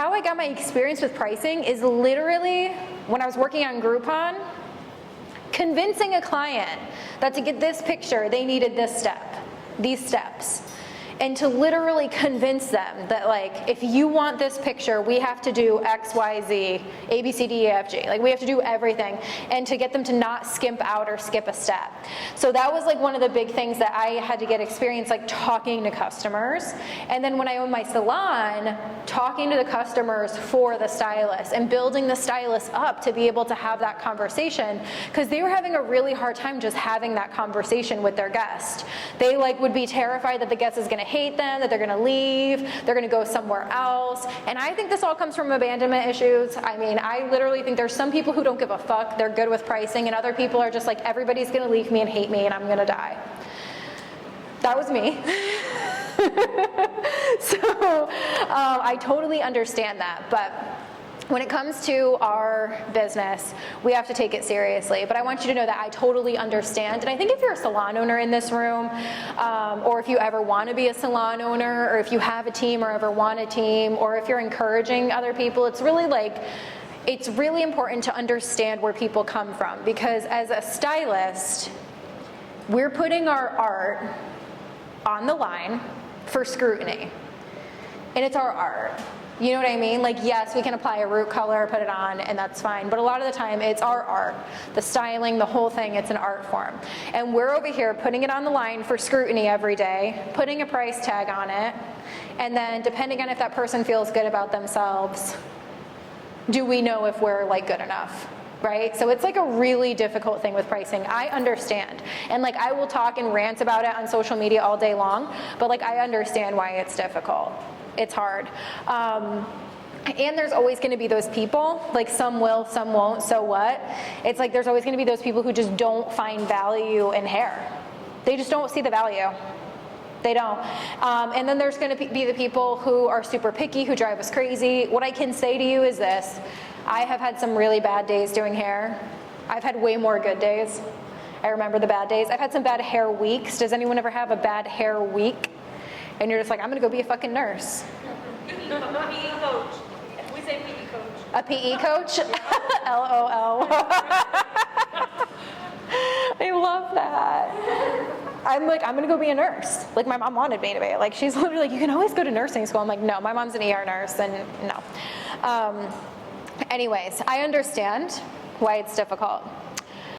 how I got my experience with pricing is literally when I was working on Groupon, convincing a client that to get this picture, they needed this step, these steps. And to literally convince them that, like, if you want this picture, we have to do X, Y, Z, A, B, C, D, E, F, G. Like, we have to do everything. And to get them to not skimp out or skip a step. So that was like one of the big things that I had to get experience, like talking to customers. And then when I owned my salon, talking to the customers for the stylists and building the stylists up to be able to have that conversation, because they were having a really hard time just having that conversation with their guest. They like would be terrified that the guest is going to hate them, that they're going to leave, they're going to go somewhere else. And I think this all comes from abandonment issues. I mean, I literally think there's some people who don't give a fuck, they're good with pricing, and other people are just like, everybody's going to leave me and hate me and I'm going to die. That was me. So I totally understand that, but when it comes to our business, we have to take it seriously. But I want you to know that I totally understand. And I think if you're a salon owner in this room, or if you ever want to be a salon owner, or if you have a team or ever want a team, or if you're encouraging other people, it's really important to understand where people come from. Because as a stylist, we're putting our art on the line for scrutiny. And it's our art. You know what I mean? Like, yes, we can apply a root color, put it on, and that's fine. But a lot of the time, it's our art. The styling, the whole thing, it's an art form. And we're over here putting it on the line for scrutiny every day, putting a price tag on it, and then depending on if that person feels good about themselves, do we know if we're like good enough? Right? So it's like a really difficult thing with pricing. I understand. And like I will talk and rant about it on social media all day long, but like I understand why it's difficult. It's hard. And there's always going to be those people, like some will, some won't, so what? It's like there's always going to be those people who just don't find value in hair. They just don't see the value. They don't. And then there's going to be the people who are super picky, who drive us crazy. What I can say to you is this. I have had some really bad days doing hair. I've had way more good days. I remember the bad days. I've had some bad hair weeks. Does anyone ever have a bad hair week? And you're just like, I'm going to go be a fucking nurse. PE coach. We say PE coach. A PE coach? LOL. I love that. I'm like, I'm going to go be a nurse. Like, my mom wanted me to be. Like, she's literally like, you can always go to nursing school. I'm like, no, my mom's an ER nurse, and no. Anyways, I understand why it's difficult.